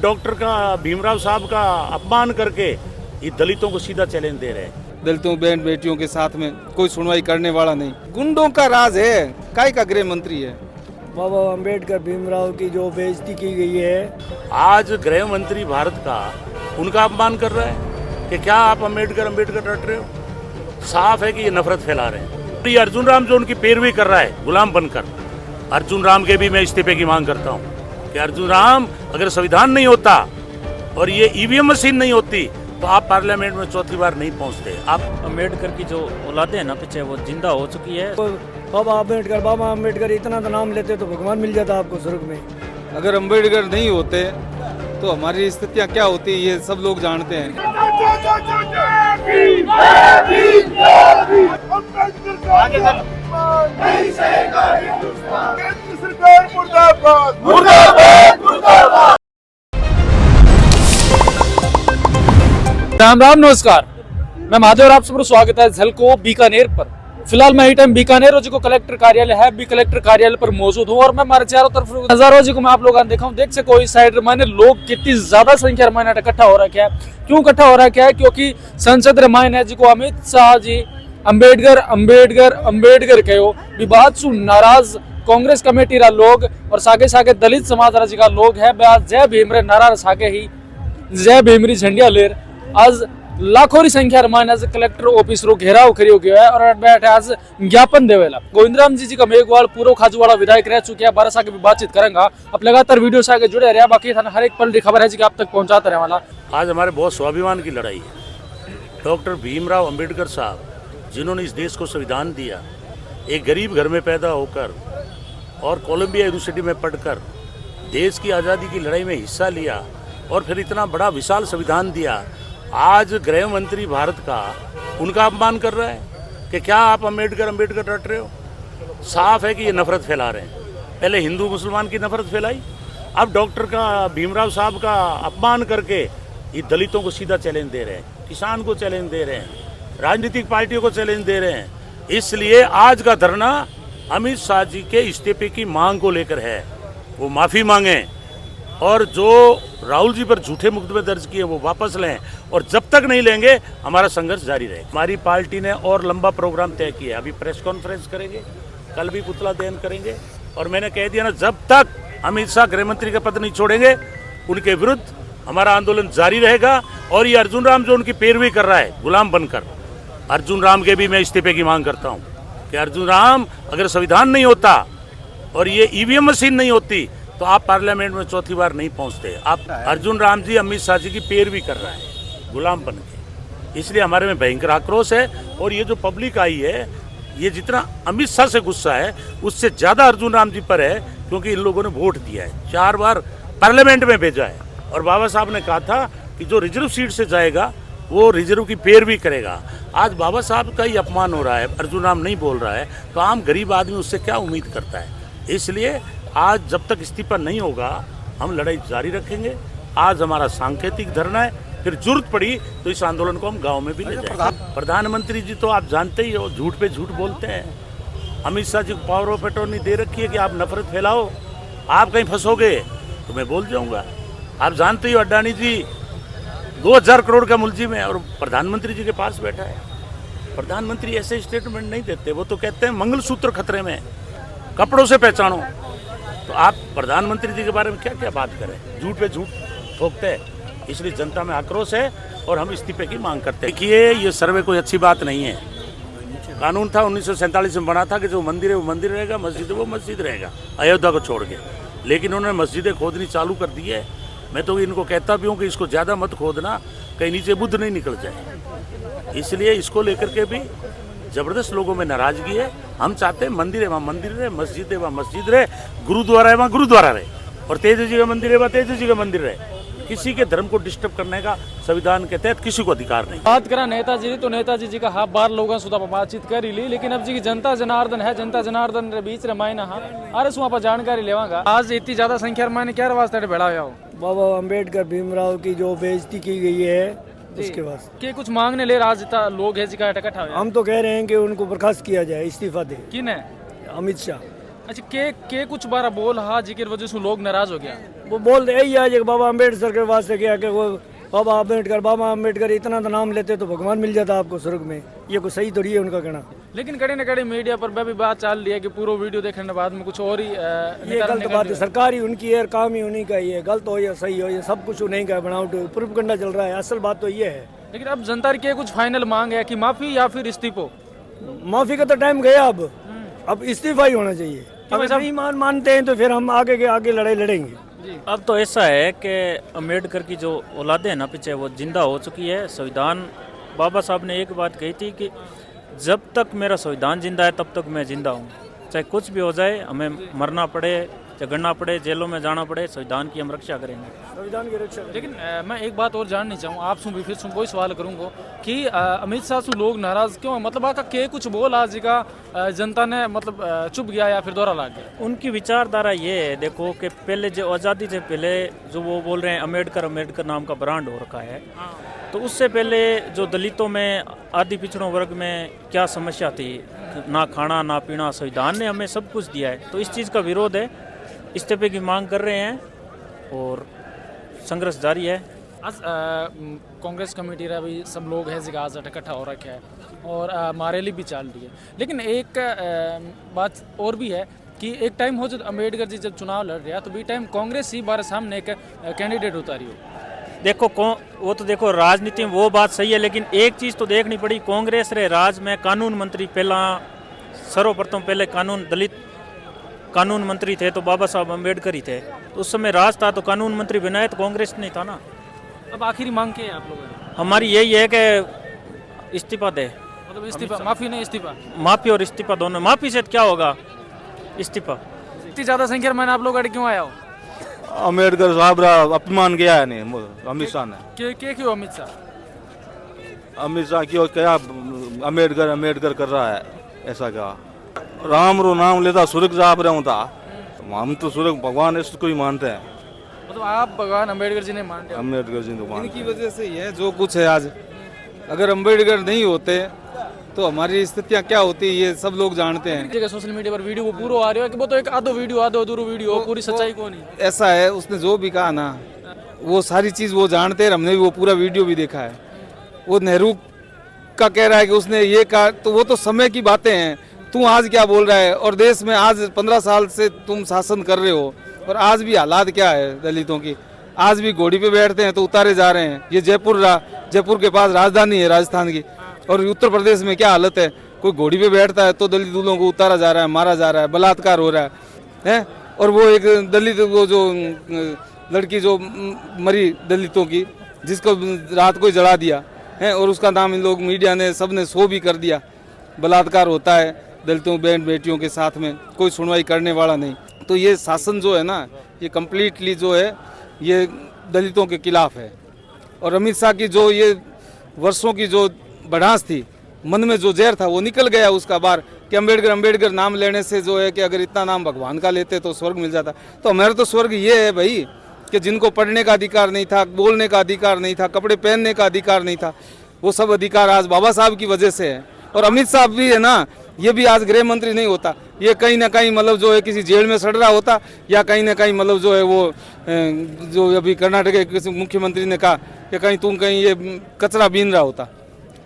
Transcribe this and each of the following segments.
Doctor का भीमराव साहब का अपमान करके ये दलितों को सीधा चैलेंज दे रहे हैं। दलितों बहन बेटियों के साथ में कोई सुनवाई करने वाला नहीं, गुंडों का राज है। काय का गृह मंत्री है? बाबा अम्बेडकर भीमराव की जो बेइज्जती की गई है, आज गृह मंत्री भारत का उनका अपमान कर रहा है कि क्या आप अम्बेडकर रट रहे हो। साफ है कि ये नफरत फैला रहे हैं। ये अर्जुन राम जो उनकी पैरवी कर रहा है गुलाम बनकर, अर्जुन राम के भी मैं इस्तीफे की मांग करता हूँ कि अर्जुन राम अगर संविधान नहीं होता और ये ईवीएम मशीन नहीं होती तो आप पार्लियामेंट में चौथी बार नहीं पहुंचते। आप अम्बेडकर की जो औलादे है ना पीछे, वो जिंदा हो चुकी है। तो बाबा अम्बेडकर इतना तो नाम लेते तो भगवान मिल जाता आपको स्वर्ग में। अगर अम्बेडकर नहीं होते तो हमारी स्थितियाँ क्या होती ये सब लोग जानते हैं। राम राम, नमस्कार। मैं महादेव और आप सबको स्वागत है झलको बीकानेर पर। फिलहाल मैं टाइम बीकानेर और जो कलेक्टर कार्यालय है बी कलेक्टर कार्यालय पर मौजूद हूँ और मैं हमारे चारों तरफ नजारों जी को मैं आप लोगों ने देखा हूँ। देख सको इस साइड मैंने लोग कितनी ज्यादा संख्या रमायण इकट्ठा हो रखा है। क्यों इकट्ठा हो रखा है? क्योंकि संसद रमायण है जी को अमित शाह जी अम्बेडकर कहो विवाद सु नाराज कांग्रेस कमेटी रा लोग और सागे सागे दलित समाज राजी का लोग है। जय भीम रे नारा सागे ही जय भीमरी झंडिया लेर आज लाखों की संख्या रमान आज कलेक्टर ऑफिस रो घेराव करियो गयो है और बैठे आज ज्ञापन देवेला। गोविंदराम जी का मेघवाल पूर्व खाजूवाड़ा विधायक रह चुके हैं। 12 आगे भी बातचीत करेंगे। अब लगातार वीडियो से आगे जुड़े रहे, बाकी हर एक पल की खबर है जी आप तक पहुंचाते रहे वाला। आज हमारे बहुत स्वाभिमान की लड़ाई है। डॉक्टर भीमराव अम्बेडकर साहब जिन्होंने इस देश को संविधान दिया, एक गरीब घर में पैदा होकर और कोलंबिया यूनिवर्सिटी में पढ़कर देश की आज़ादी की लड़ाई में हिस्सा लिया और फिर इतना बड़ा विशाल संविधान दिया। आज गृह मंत्री भारत का उनका अपमान कर रहा है कि क्या आप अम्बेडकर रट रहे हो। साफ है कि ये नफरत फैला रहे हैं। पहले हिंदू मुसलमान की नफरत फैलाई, अब डॉक्टर का भीमराव साहब का अपमान करके ये दलितों को सीधा चैलेंज दे रहे हैं, किसान को चैलेंज दे रहे हैं, राजनीतिक पार्टियों को चैलेंज दे रहे हैं। इसलिए आज का धरना अमित शाह जी के इस्तीफे की मांग को लेकर है। वो माफ़ी मांगें और जो राहुल जी पर झूठे मुकदमे दर्ज किए वो वापस लें और जब तक नहीं लेंगे हमारा संघर्ष जारी रहेगा। हमारी पार्टी ने और लंबा प्रोग्राम तय किया। अभी प्रेस कॉन्फ्रेंस करेंगे, कल भी पुतला दहन करेंगे और मैंने कह दिया ना, जब तक अमित शाह गृह मंत्री का पद नहीं छोड़ेंगे उनके विरुद्ध हमारा आंदोलन जारी रहेगा। और ये अर्जुन राम जो उनकी पैरवी कर रहा है गुलाम बनकर, अर्जुन राम के भी मैं इस्तीफे की मांग करता हूँ कि अर्जुन राम अगर संविधान नहीं होता और ये ईवीएम मशीन नहीं होती तो आप पार्लियामेंट में चौथी बार नहीं पहुंचते। आप अर्जुन राम जी अमित शाह जी की पैरवी कर रहा है गुलाम बन के, इसलिए हमारे में भयंकर आक्रोश है। और ये जो पब्लिक आई है, ये जितना अमित शाह से गुस्सा है उससे ज़्यादा अर्जुन राम जी पर है, क्योंकि इन लोगों ने वोट दिया है, 4 बार पार्लियामेंट में भेजा है और बाबा साहब ने कहा था कि जो रिजर्व सीट से जाएगा वो रिजर्व की पैरवी करेगा। आज बाबा साहब का ही अपमान हो रहा है, अर्जुन राम नहीं बोल रहा है, तो आम गरीब आदमी उससे क्या उम्मीद करता है। इसलिए आज जब तक इस्तीफा नहीं होगा हम लड़ाई जारी रखेंगे। आज हमारा सांकेतिक धरना है, फिर जरूरत पड़ी तो इस आंदोलन को हम गांव में भी ले जाएंगे। प्रधानमंत्री जी तो आप जानते ही हो, झूठ पे झूठ बोलते हैं। अमित शाह जी को पावर ऑफ अटॉर्नी दे रखी है कि आप नफरत फैलाओ, आप कहीं फंसोगे तो मैं बोल जाऊंगा। आप जानते ही हो अडानी जी 2000 करोड़ का मुलजिम है और प्रधानमंत्री जी के पास बैठा है। प्रधानमंत्री ऐसे स्टेटमेंट नहीं देते, वो तो कहते हैं मंगलसूत्र खतरे में, कपड़ों से पहचानो। तो आप प्रधानमंत्री जी के बारे में क्या क्या बात करें, झूठ पे झूठ ठोकते हैं। इसलिए जनता में आक्रोश है और हम इस्तीफे की मांग करते हैं। देखिए, ये सर्वे कोई अच्छी बात नहीं है। कानून था 1947 में बना था कि जो मंदिर है वो मंदिर रहेगा, मस्जिद है वो मस्जिद रहेगा, अयोध्या को छोड़ के। लेकिन उन्होंने मस्जिदें खोदनी चालू कर दी है। मैं तो इनको कहता भी हूँ कि इसको ज़्यादा मत खोदना, कहीं नीचे बुद्ध नहीं निकल जाए। इसलिए इसको लेकर के भी जबरदस्त लोगों में नाराजगी है। हम चाहते हैं मंदिर है वहाँ मंदिर रहे, मस्जिद है वहाँ मस्जिद रहे, गुरुद्वारा है वहाँ गुरुद्वारा रहे, और तेज जी का मंदिर है वहाँ तेज जी का मंदिर रहे। किसी के धर्म को डिस्टर्ब करने का संविधान के तहत किसी को अधिकार नहीं। बात करा नेताजी तो नेताजी जी का बार लोगों सुधा बातचीत कर ली, लेकिन अब जी की जनता जनार्दन है, जनता जनार्दन रे बीच रमायना अरे वहाँ पर जानकारी लेवागा। आज इतनी ज्यादा संख्या में क्या वास्ते बैठा हुआ हो? बाबा अम्बेडकर भीमराव की जो बेइज्जती की गई है उसके बाद के कुछ मांगने ले राजता लोग है जी का इकट्ठा हुआ। हम तो कह रहे हैं कि उनको बर्खास्त किया जाए, इस्तीफा दे। किन है? अमित शाह। अच्छा, के कुछ बार बोल हाँ जिक्र वजह से लोग नाराज हो गया। वो बोल रहे यही आज बाबा अम्बेडकर के वास्ते क्या कि वो बाबा अम्बेडकर इतना तो नाम लेते तो भगवान मिल जाता आपको स्वर्ग में। ये कोई सही थोड़ी है उनका कहना। लेकिन कड़ी न कड़ी मीडिया पर भी बात चल रही है कि पूरा वीडियो देखने के बाद में कुछ और ही ये गलत बात है। सरकार ही उनकी है, काम ही उन्हीं का ही है। गलत हो या सही हो, ये सब कुछ उन्हीं का है। बनावट प्रोपेगेंडा चल रहा है। असल बात तो ये है। लेकिन अब जनता की कुछ फाइनल मांग है कि माफी या फिर इस्तीफो। माफी का तो टाइम गया। अब इस्तीफा ही होना चाहिए। अगर ईमान मानते हैं तो फिर हम आगे लड़ाई लड़ेंगे। अब तो ऐसा है कि अम्बेडकर की जो औलादें हैं ना पीछे, वो जिंदा हो चुकी है। संविधान, बाबा साहब ने एक बात कही थी कि जब तक मेरा संविधान जिंदा है तब तक मैं जिंदा हूँ। चाहे कुछ भी हो जाए, हमें मरना पड़े, झगड़ना पड़े, जेलों में जाना पड़े, संविधान की हम रक्षा करेंगे। संविधान की रक्षा। लेकिन मैं एक बात और जाननी चाहूँ आप सुन भी, फिर सुन कोई सवाल करूँगा कि अमित शाह से लोग नाराज क्यों है? मतलब आका के कुछ बोल आज का जनता ने मतलब चुप गया या फिर दौरा ला गया? उनकी विचारधारा ये है, देखो कि पहले जो आज़ादी से पहले जो वो बोल रहे हैं अम्बेडकर नाम का ब्रांड हो रखा है, तो उससे पहले जो दलितों में, आदि पिछड़ों वर्ग में क्या समस्या थी, ना खाना ना पीना, संविधान ने हमें सब कुछ दिया है। तो इस चीज़ का विरोध है, इस्तीफे की मांग कर रहे हैं और संघर्ष जारी है। आज कांग्रेस कमेटी रा भी सब लोग है जिगा आज इकट्ठा हो रखे है और मारेली भी चल रही है। लेकिन एक बात और भी है कि एक टाइम हो जब अम्बेडकर जी जब चुनाव लड़ रहा तो भी टाइम कांग्रेस ही बारे सामने एक कैंडिडेट उतारी हो। देखो वो तो देखो राजनीति में वो बात सही है, लेकिन एक चीज़ तो देखनी पड़ी, कांग्रेस रे राज में कानून मंत्री पहला सर्वप्रथम पहले दलित कानून मंत्री थे तो बाबा साहब अम्बेडकर ही थे। तो उस समय राज था तो कानून मंत्री बनाया तो कांग्रेस नहीं था ना। अब आखिरी मांग क्या है आप लोगों ने? हमारी यही है कि इस्तीफा दे। मतलब इस्तीफा, माफी नहीं इस्तीफा? माफी और इस्तीफा दोनों। माफी से क्या होगा, इस्तीफा। इतनी ज़्यादा संख्या में आप लोग अड़े क्यों आया हो? अम्बेडकर साहब रा अपमान किया है नहीं अमित शाह ने। क्यों अमित शाह? अमित शाह क्यों क्या अम्बेडकर कर रहा है ऐसा क्या? राम रो नाम लेता स्वर्ग जाप रहा था। हम तो स्वर्ग भगवान इसको ही मानते हैं। मतलब आप भगवान अम्बेडकर जी ने मानते हो? अम्बेडकर जी तो मानते इनकी वजह से ये जो कुछ है आज। अगर अम्बेडकर नहीं होते तो हमारी स्थितियाँ क्या होती ये सब लोग जानते हैं। जगह सोशल मीडिया पर वीडियो को पूरा आ रही है कि वो तो एक आधो अधूरो वीडियो, पूरी सच्चाई को नहीं। ऐसा है, उसने जो भी कहा ना वो सारी चीज़ वो जानते हैं। हमने भी वो पूरा वीडियो भी देखा है। वो नेहरू का कह रहा है कि उसने ये कहा, तो वो तो समय की बातें हैं। तू आज क्या बोल रहा है? और देश में आज 15 साल से तुम शासन कर रहे हो और आज भी हालात क्या है दलितों की? आज भी घोड़ी पे बैठते हैं तो उतारे जा रहे हैं। ये जयपुर के पास राजधानी है राजस्थान की, और उत्तर प्रदेश में क्या हालत है? कोई घोड़ी पे बैठता है तो दलित दूल्हों को उतारा जा रहा है, मारा जा रहा है, बलात्कार हो रहा है। और वो एक दलित, वो जो लड़की जो मरी दलितों की, जिसको रात को जला दिया है और उसका नाम इन लोग मीडिया ने सबने शो भी कर दिया। बलात्कार होता है दलितों बहन बेटियों के साथ में, कोई सुनवाई करने वाला नहीं। तो ये शासन जो है ना, ये कम्प्लीटली जो है ये दलितों के खिलाफ है। और अमित शाह की जो ये वर्षों की जो बढ़ास थी, मन में जो जहर था वो निकल गया उसका बार कि अम्बेडकर नाम लेने से जो है कि अगर इतना नाम भगवान का लेते तो स्वर्ग मिल जाता। तो हमारा तो स्वर्ग ये है भाई कि जिनको पढ़ने का अधिकार नहीं था, बोलने का अधिकार नहीं था, कपड़े पहनने का अधिकार नहीं था, वो सब अधिकार आज बाबा साहब की वजह से है। और अमित शाह भी है ना, ये भी आज गृह मंत्री नहीं होता, ये कहीं ना कहीं मतलब जो है किसी जेल में सड़ रहा होता, या कहीं ना कहीं मतलब जो है वो जो अभी कर्नाटक के किसी मुख्यमंत्री ने कहा कि कहीं तुम कहीं ये कचरा बीन रहा होता।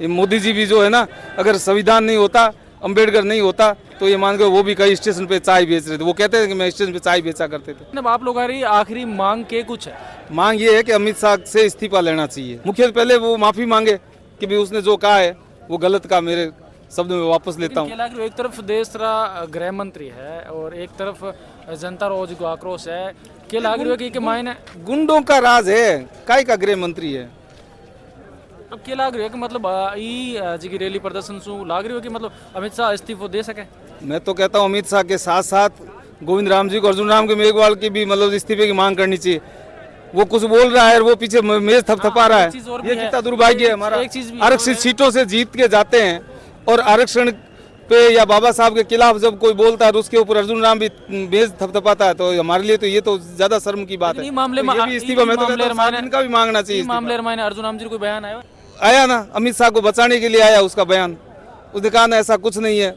ये मोदी जी भी जो है ना, अगर संविधान नहीं होता, अम्बेडकर नहीं होता, तो ये मान के वो भी कई स्टेशन पे चाय बेच रहे थे। वो कहते हैं कि मैं स्टेशन पे चाय बेचा करते थे। अब आप लोग आखिरी मांग के कुछ है? मांग ये है कि अमित शाह से इस्तीफा लेना चाहिए। मुख्य पहले वो माफी मांगे कि भी उसने जो कहा है वो गलत कहा, मेरे शब्द में वापस लेता हूँ। एक तरफ देश का गृह मंत्री है और एक तरफ जनता रोज को आक्रोश है। क्या लाग रही है कि मायने गुंडों का राज है, काय का गृह मंत्री है। अब क्या लाग रही है कि मतलब जी की रैली प्रदर्शन सु लाग रही है कि मतलब अमित शाह इस्तीफा दे सके? मैं तो कहता हूँ अमित शाह के साथ साथ गोविंद राम जी को, अर्जुन राम के मेघवाल की भी मतलब इस्तीफे की मांग करनी चाहिए। वो कुछ बोल रहा है और वो पीछे मेज थपथपा रहा है। ये कितना दुर्भाग्य है हमारा। आरक्षित सीटों से जीत के जाते हैं और आरक्षण पे या बाबा साहब के खिलाफ जब कोई बोलता है तो उसके ऊपर अर्जुन राम भी मेज थपथपाता है। तो हमारे लिए तो ये तो ज्यादा शर्म की बात है। मामले में इस्तीफा मैं तो कहता हूं इनका भी मांगना चाहिए। मामले में अर्जुन राम जी कोई बयान आया ना, अमित शाह को बचाने के लिए आया उसका बयान। उसने कहा ना ऐसा कुछ नहीं है।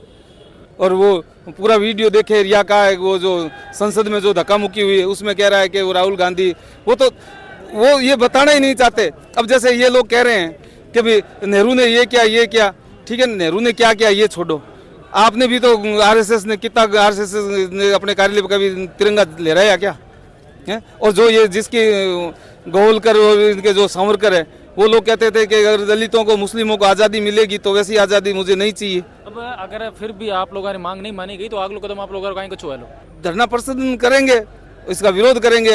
और वो पूरा वीडियो देखे रिया का है, वो जो संसद में जो धक्का मुक्की हुई है उसमें कह रहा है कि वो राहुल गांधी वो ये बताना ही नहीं चाहते। अब जैसे ये लोग कह रहे हैं कि भाई नेहरू ने ये किया, ठीक है, नेहरू ने क्या किया ये छोड़ो, आपने भी तो आरएसएस ने कितना, आरएसएस ने अपने कार्यालय पर कभी तिरंगा लहराया क्या है? और जो ये जिसकी गोवलकर और इनके जो सावरकर है वो लोग कहते थे कि अगर दलितों को मुस्लिमों को आज़ादी मिलेगी तो वैसी आज़ादी मुझे नहीं चाहिए। अब अगर फिर भी आप लोगों ने मांग नहीं मानी गई तो अगला कदम आप लोगों का कुछ हुआ लो धरना प्रदर्शन करेंगे, इसका विरोध करेंगे।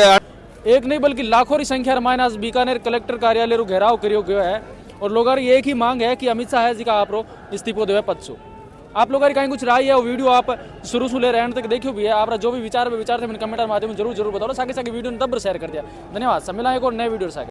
एक नहीं बल्कि लाखों की संख्या में आज बीकानेर कलेक्टर कार्यालय रो घेराव करियो गयो है और लोगों की एक ही मांग है कि अमित शाह जी का आप रो इस्तीफो देवे पद सो। आप लोगों की कहीं कुछ राय है वो वीडियो आप शुरू से ले रहे तक देखियो भी है, आप जो भी विचार थे मैंने कमेंट माध्यम में जरूर बताओ। सागे वीडियो ने तब शेयर कर दिया। धन्यवाद। सम्मेलन एक और नए वीडियो सागे।